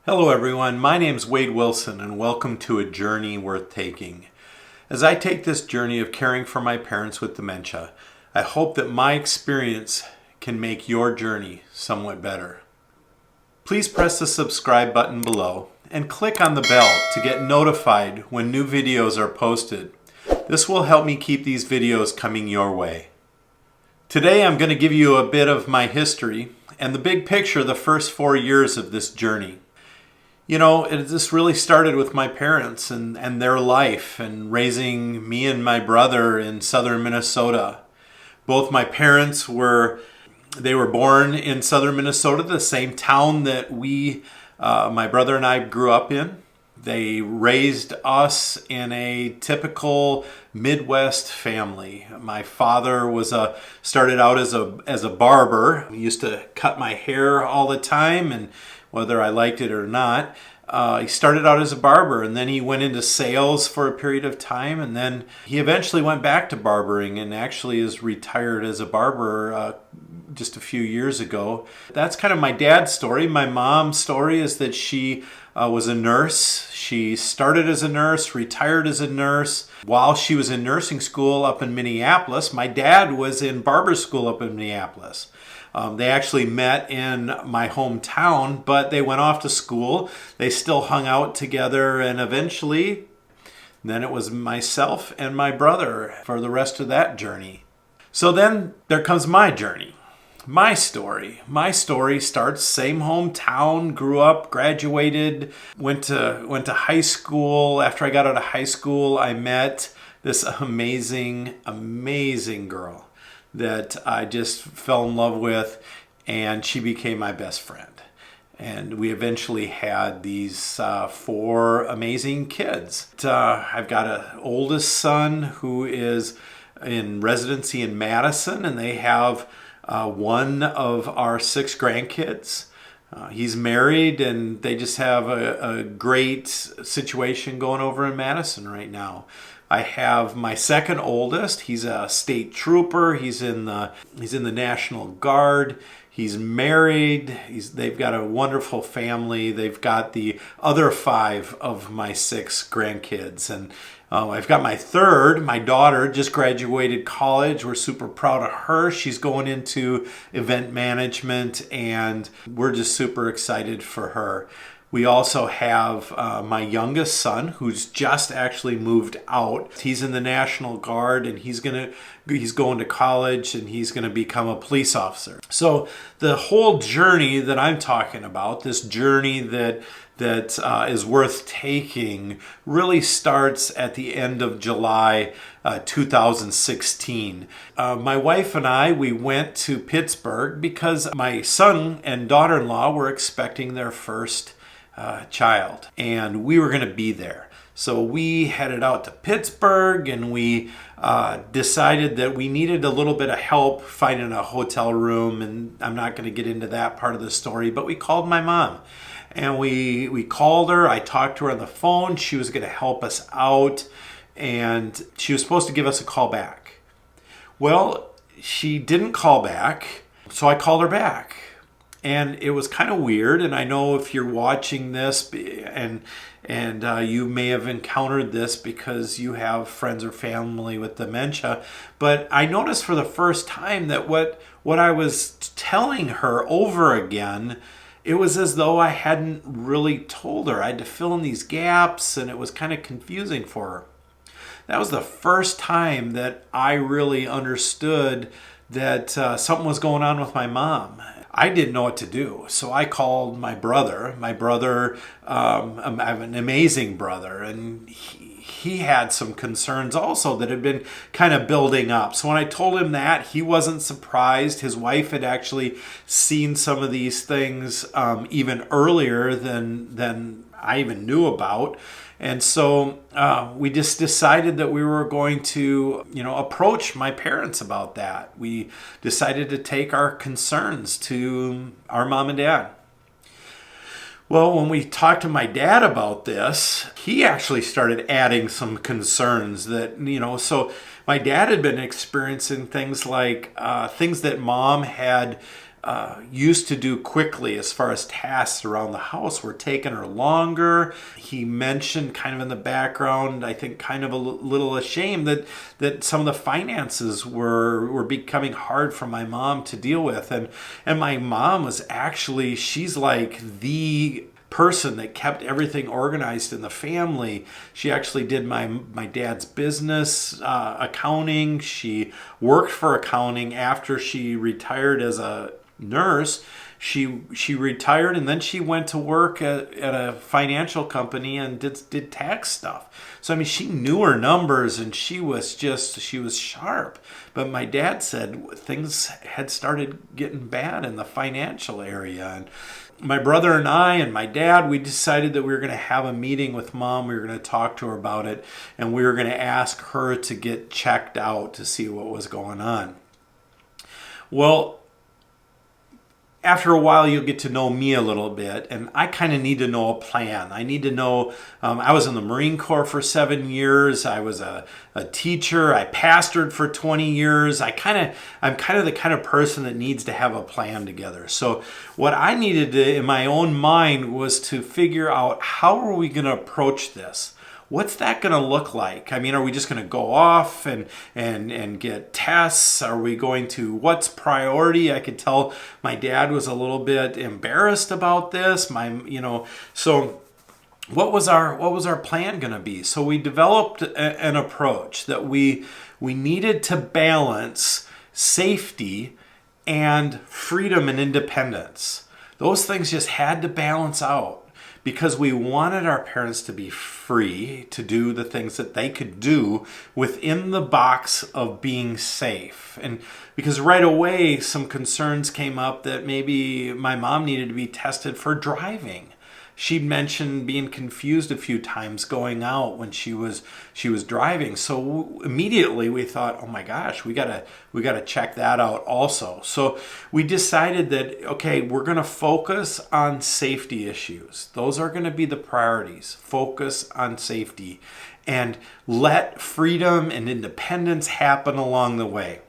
Hello everyone, my name is Wade Wilson and welcome to A Journey Worth Taking. As I take this journey of caring for my parents with dementia, I hope that my experience can make your journey somewhat better. Please press the subscribe button below and click on the bell to get notified when new videos are posted. This will help me keep these videos coming your way. Today I'm going to give you a bit of my history and the big picture the first 4 years of this journey. You know, this really started with my parents and their life and raising me and my brother in southern Minnesota. Both my parents were born in southern Minnesota, the same town that my brother and I grew up in. They raised us in a typical Midwest family. My father started out as a barber. He used to cut my hair all the time, and whether I liked it or not. He started out as a barber, and then he went into sales for a period of time, and then he eventually went back to barbering and actually is retired as a barber just a few years ago. That's kind of my dad's story. My mom's story is that she was a nurse. She started as a nurse, retired as a nurse. While she was in nursing school up in Minneapolis, my dad was in barber school up in Minneapolis. They actually met in my hometown, but they went off to school. They still hung out together, and eventually, then it was myself and my brother for the rest of that journey. So then there comes my journey, my story. My story starts same hometown, grew up, graduated, went to high school. After I got out of high school, I met this amazing girl that I just fell in love with, and she became my best friend. And we eventually had these 4 amazing kids. I've got an oldest son who is in residency in Madison, and they have one of our 6 grandkids. He's married, and they just have a great situation going over in Madison right now. I have my second oldest. He's a state trooper. He's in the National Guard. He's married. They've got a wonderful family. They've got the other 5 of my 6 grandkids. And I've got my third. My daughter just graduated college. We're super proud of her. She's going into event management, and we're just super excited for her. We also have my youngest son, who's just actually moved out. He's in the National Guard, and he's going to college, and he's going to become a police officer. So the whole journey that I'm talking about, this journey that is worth taking, really starts at the end of July 2016. My wife and I, we went to Pittsburgh because my son and daughter-in-law were expecting their first child, and we were going to be there. So we headed out to Pittsburgh, and we decided that we needed a little bit of help finding a hotel room, and I'm not going to get into that part of the story, but we called my mom. And we called her. I talked to her on the phone. She was going to help us out, and she was supposed to give us a call back. Well, she didn't call back, so I called her back. And it was kind of weird, and I know if you're watching this and you may have encountered this because you have friends or family with dementia, but I noticed for the first time that what I was telling her over again, it was as though I hadn't really told her. I had to fill in these gaps, and it was kind of confusing for her. That was the first time that I really understood that something was going on with my mom. I didn't know what to do, so I called my brother. My brother, I have an amazing brother, and he had some concerns also that had been kind of building up. So when I told him that, he wasn't surprised. His wife had actually seen some of these things even earlier than I even knew about. And so we just decided that we were going to, approach my parents about that. We decided to take our concerns to our mom and dad. Well, when we talked to my dad about this, he actually started adding some concerns that, so my dad had been experiencing things like things that mom had used to do quickly as far as tasks around the house were taking her longer. He mentioned kind of in the background, I think kind of a little ashamed that some of the finances were becoming hard for my mom to deal with. And my mom was actually, she's like the person that kept everything organized in the family. She actually did my dad's business, accounting. She worked for accounting after she retired as a nurse. She retired, and then she went to work at a financial company and did tax stuff. So I mean, she knew her numbers, and she was sharp. But my dad said things had started getting bad in the financial area, and my brother and I and my dad, we decided that we were going to have a meeting with mom. We were going to talk to her about it, and we were going to ask her to get checked out to see what was going on. Well, after a while, you'll get to know me a little bit, and I kind of need to know a plan. I need to know, I was in the Marine Corps for 7 years. I was a teacher. I pastored for 20 years. I'm kind of the kind of person that needs to have a plan together. So what I needed to, in my own mind, was to figure out how are we going to approach this? What's that going to look like? I mean, are we just going to go off and get tests? Are we going to, what's priority? I could tell my dad was a little bit embarrassed about this. So what was our plan going to be? So we developed an approach that we needed to balance safety and freedom and independence. Those things just had to balance out, because we wanted our parents to be free to do the things that they could do within the box of being safe. And because right away some concerns came up that maybe my mom needed to be tested for driving. She'd mentioned being confused a few times going out when she was driving. So immediately we thought, oh my gosh, we gotta check that out also. So we decided that, okay, we're gonna focus on safety issues. Those are gonna be the priorities. Focus on safety and let freedom and independence happen along the way.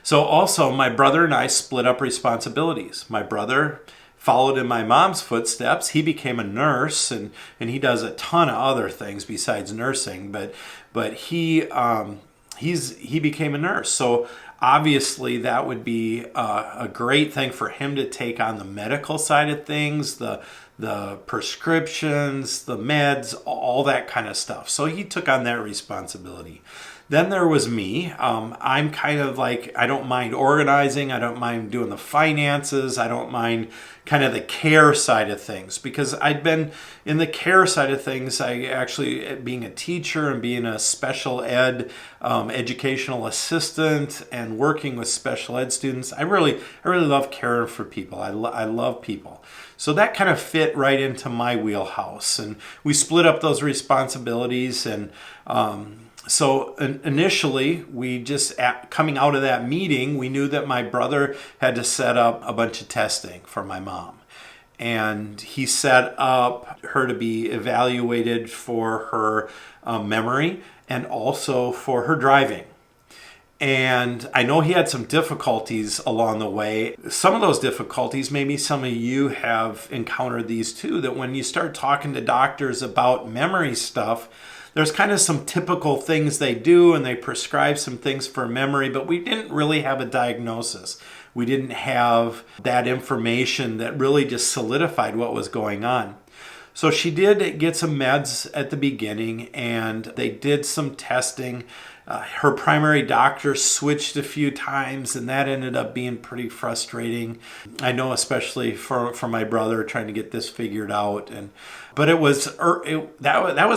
So also my brother and I split up responsibilities. My brother followed in my mom's footsteps. He became a nurse, and he does a ton of other things besides nursing. But he became a nurse. So obviously that would be a great thing for him to take on the medical side of things, the prescriptions, the meds, all that kind of stuff. So he took on that responsibility. Then there was me. I'm kind of like, I don't mind organizing. I don't mind doing the finances. I don't mind kind of the care side of things, because I'd been in the care side of things. I actually, being a teacher and being a special ed educational assistant and working with special ed students, I really love caring for people. I love people. So that kind of fit right into my wheelhouse, and we split up those responsibilities. And so initially, coming out of that meeting, we knew that my brother had to set up a bunch of testing for my mom. And he set up her to be evaluated for her memory and also for her driving. And I know he had some difficulties along the way. Some of those difficulties, maybe some of you have encountered these too, that when you start talking to doctors about memory stuff, there's kind of some typical things they do, and they prescribe some things for memory, but we didn't really have a diagnosis. We didn't have that information that really just solidified what was going on. So she did get some meds at the beginning, and they did some testing. Her primary doctor switched a few times, and that ended up being pretty frustrating. I know, especially for my brother trying to get this figured out. But that was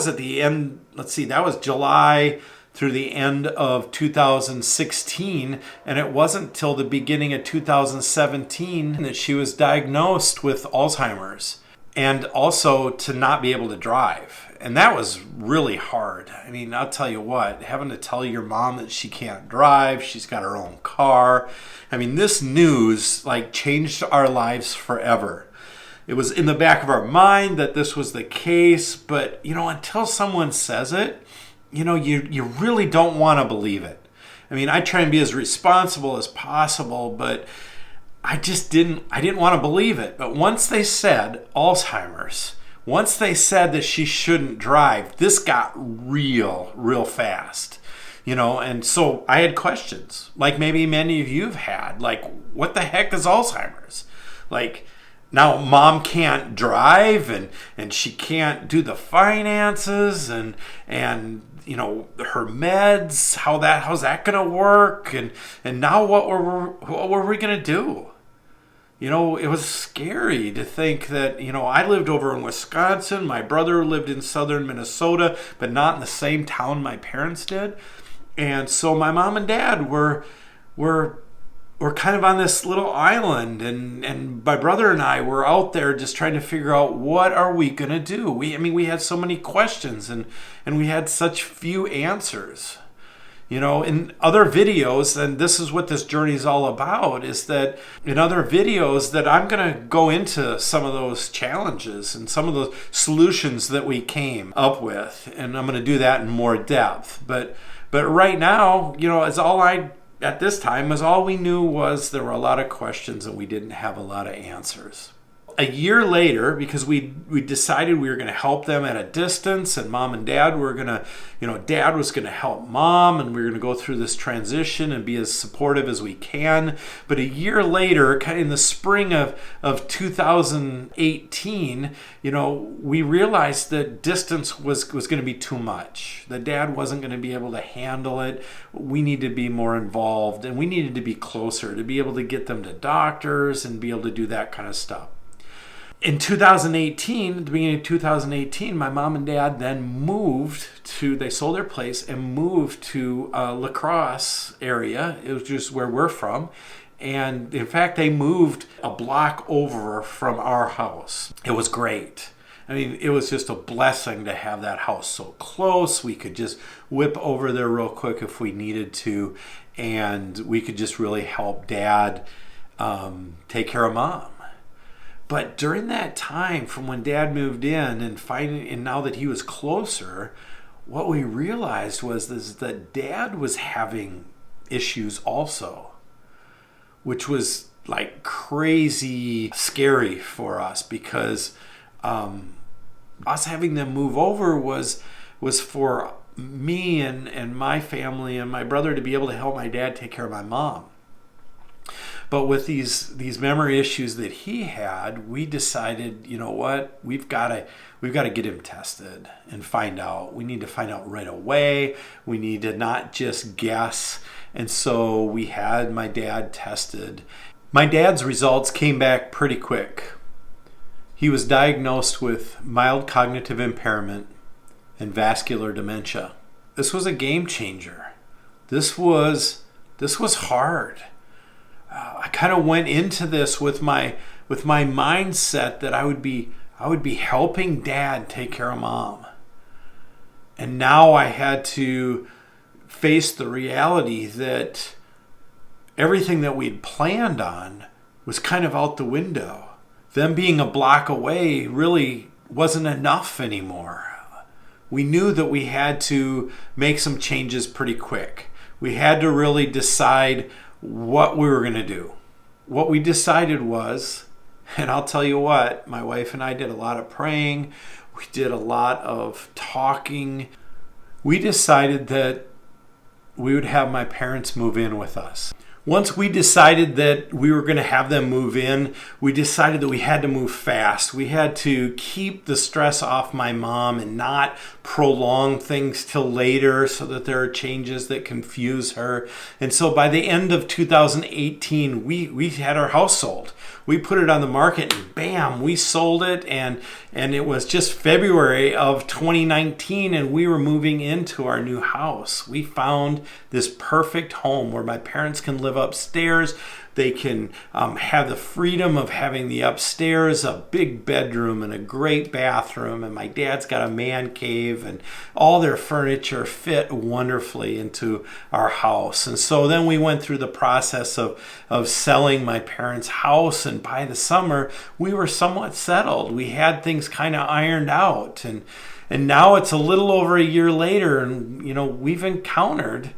at the end. Let's see, that was July through the end of 2016, and it wasn't till the beginning of 2017 that she was diagnosed with Alzheimer's, and also to not be able to drive. And that was really hard. I mean, I'll tell you what, having to tell your mom that she can't drive, she's got her own car. I mean, this news changed our lives forever. It was in the back of our mind that this was the case, but until someone says it, you really don't want to believe it. I mean, I try and be as responsible as possible, but I didn't want to believe it. But once they said Alzheimer's, once they said that she shouldn't drive, this got real fast. And so I had questions, like maybe many of you have had, like, what the heck is Alzheimer's? Like, now mom can't drive and she can't do the finances and her meds, how's that gonna work? And now what were we gonna do? It was scary to think that, I lived over in Wisconsin, my brother lived in southern Minnesota, but not in the same town my parents did. And so my mom and dad were kind of on this little island, and my brother and I were out there just trying to figure out, what are we going to do? We had so many questions and we had such few answers. In other videos, and this is what this journey is all about, is that in other videos that I'm going to go into some of those challenges and some of those solutions that we came up with, and I'm going to do that in more depth. But right now, at this time, all we knew was there were a lot of questions and we didn't have a lot of answers. A year later, because we decided we were going to help them at a distance, and mom and dad were going to, dad was going to help mom, and we were going to go through this transition and be as supportive as we can. But a year later, kind of in the spring of 2018, we realized that distance was going to be too much. That dad wasn't going to be able to handle it. We needed to be more involved, and we needed to be closer to be able to get them to doctors and be able to do that kind of stuff. In 2018, at the beginning of 2018, my mom and dad then they sold their place and moved to La Crosse area. It was just where we're from. And in fact, they moved a block over from our house. It was great. It was just a blessing to have that house so close. We could just whip over there real quick if we needed to. And we could just really help dad take care of mom. But during that time, from when dad moved in and now that he was closer, what we realized was that dad was having issues also, which was like crazy scary for us, because us having them move over was for me and my family and my brother to be able to help my dad take care of my mom. But with these memory issues that he had, we decided, what, we've got to get him tested and find out. We need to find out right away. We need to not just guess. And so we had my dad tested. My dad's results came back pretty quick. He was diagnosed with mild cognitive impairment and vascular dementia. This was a game changer. This was hard. I kind of went into this with my mindset that I would be helping dad take care of mom. And now I had to face the reality that everything that we'd planned on was kind of out the window. Them being a block away really wasn't enough anymore. We knew that we had to make some changes pretty quick. We had to really decide what we were going to do. What we decided was, and I'll tell you what, my wife and I did a lot of praying. We did a lot of talking. We decided that we would have my parents move in with us. Once we decided that we were going to have them move in, we decided that we had to move fast. We had to keep the stress off my mom and not prolong things till later so that there are changes that confuse her. And so by the end of 2018, we had our house sold. We put it on the market and bam, we sold it. And it was just February of 2019 and we were moving into our new house. We found this perfect home where my parents can live upstairs. They can have the freedom of having the upstairs, a big bedroom and a great bathroom. And my dad's got a man cave and all their furniture fit wonderfully into our house. And so then we went through the process of selling my parents' house. And by the summer, we were somewhat settled. We had things kind of ironed out. And now it's a little over a year later and, we've encountered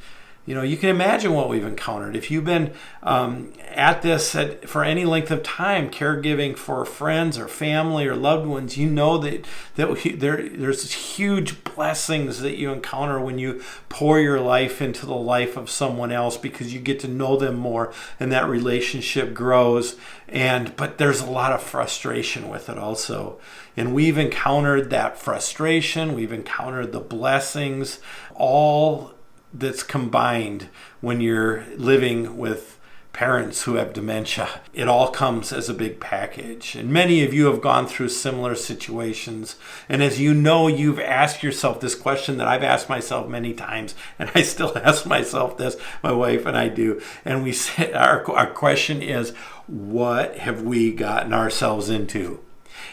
You can imagine what we've encountered. If you've been at this for any length of time, caregiving for friends or family or loved ones, you know that there's huge blessings that you encounter when you pour your life into the life of someone else, because you get to know them more and that relationship grows. But there's a lot of frustration with it also. And we've encountered that frustration. We've encountered the blessings, all that's combined when you're living with parents who have dementia. It all comes as a big package. And many of you have gone through similar situations. And as you know, you've asked yourself this question that I've asked myself many times, and I still ask myself this, my wife and I do. And we say, our question is, what have we gotten ourselves into?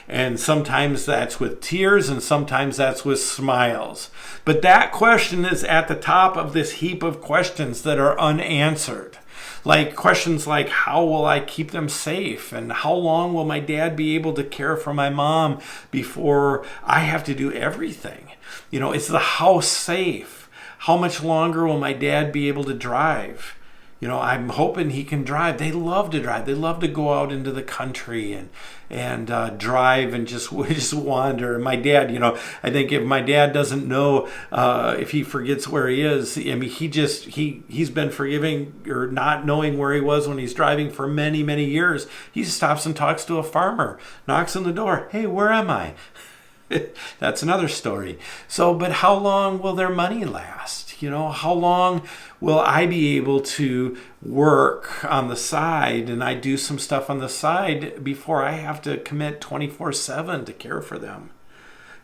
And sometimes that's with tears, and sometimes that's with smiles. But that question is at the top of this heap of questions that are unanswered. Like questions like, how will I keep them safe? And how long will my dad be able to care for my mom before I have to do everything? Is the house safe? How much longer will my dad be able to drive? I'm hoping he can drive. They love to drive. They love to go out into the country and drive and just wander. And my dad, I think if my dad doesn't know, if he forgets where he is, I mean, he's been forgiving or not knowing where he was when he's driving for many, many years. He stops and talks to a farmer, knocks on the door. Hey, where am I? That's another story. But how long will their money last? How long will I be able to work on the side and I do some stuff on the side before I have to commit 24/7 to care for them?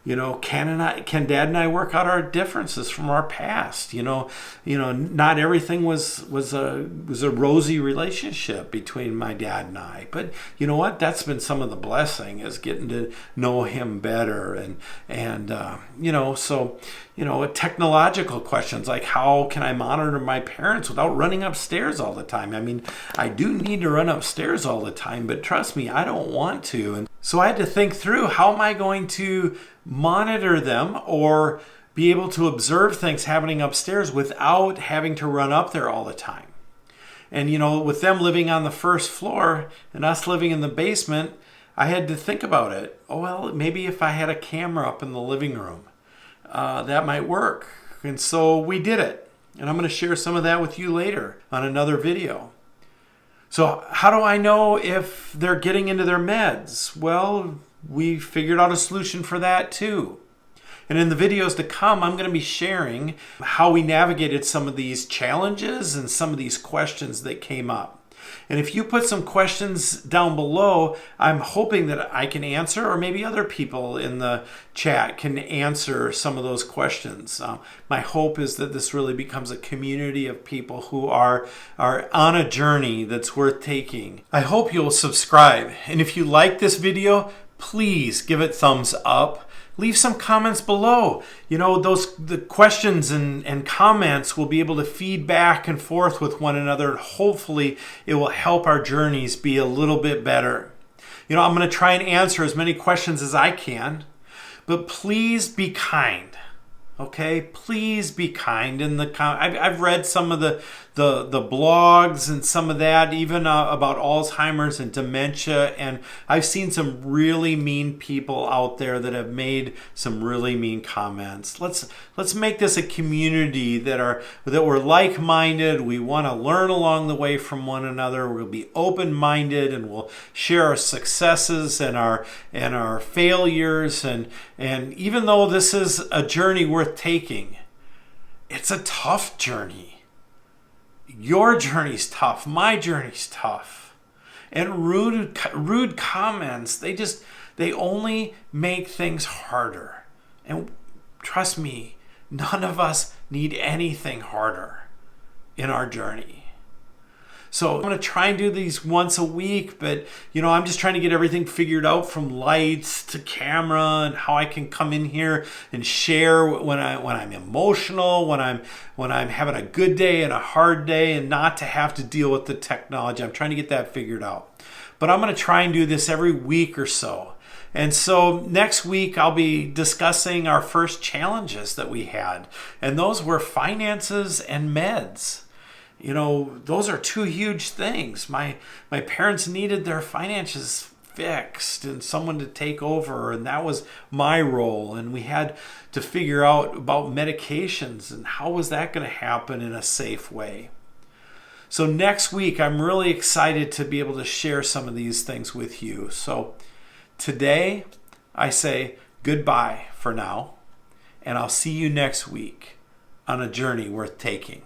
Can Dad and I work out our differences from our past? Not everything was a rosy relationship between my dad and I. But you know what? That's been some of the blessing, is getting to know him better, technological questions like, how can I monitor my parents without running upstairs all the time? I mean, I do need to run upstairs all the time, but trust me, I don't want to. And so I had to think through, how am I going to monitor them or be able to observe things happening upstairs without having to run up there all the time? And, with them living on the first floor and us living in the basement, I had to think about it. Oh, well, maybe if I had a camera up in the living room, that might work. And so we did it. And I'm going to share some of that with you later on another video. So how do I know if they're getting into their meds? Well, we figured out a solution for that too. And in the videos to come, I'm going to be sharing how we navigated some of these challenges and some of these questions that came up. And if you put some questions down below, I'm hoping that I can answer, or maybe other people in the chat can answer some of those questions. My hope is that this really becomes a community of people who are on a journey that's worth taking. I hope you'll subscribe. And if you like this video, please give it thumbs up. Leave some comments below. The questions and comments will be able to feed back and forth with one another. And hopefully it will help our journeys be a little bit better. I'm going to try and answer as many questions as I can, but please be kind. Okay, please be kind. I've read some of the blogs and some of that, even about Alzheimer's and dementia, and I've seen some really mean people out there that have made some really mean comments. Let's make this a community that we're like-minded. We want to learn along the way from one another. We'll be open-minded, and we'll share our successes and our failures. And even though this is a journey worth taking, it's a tough journey. Your journey's tough. My journey's tough. And rude comments, they only make things harder. And trust me, none of us need anything harder in our journey. So I'm going to try and do these once a week, but I'm just trying to get everything figured out, from lights to camera, and how I can come in here and share when I'm emotional, when I'm having a good day and a hard day, and not to have to deal with the technology. I'm trying to get that figured out. But I'm going to try and do this every week or so. And so next week, I'll be discussing our first challenges that we had. And those were finances and meds. those are two huge things. My parents needed their finances fixed and someone to take over, and that was my role. And we had to figure out about medications and how was that going to happen in a safe way. So next week, I'm really excited to be able to share some of these things with you. So today, I say goodbye for now, and I'll see you next week on a journey worth taking.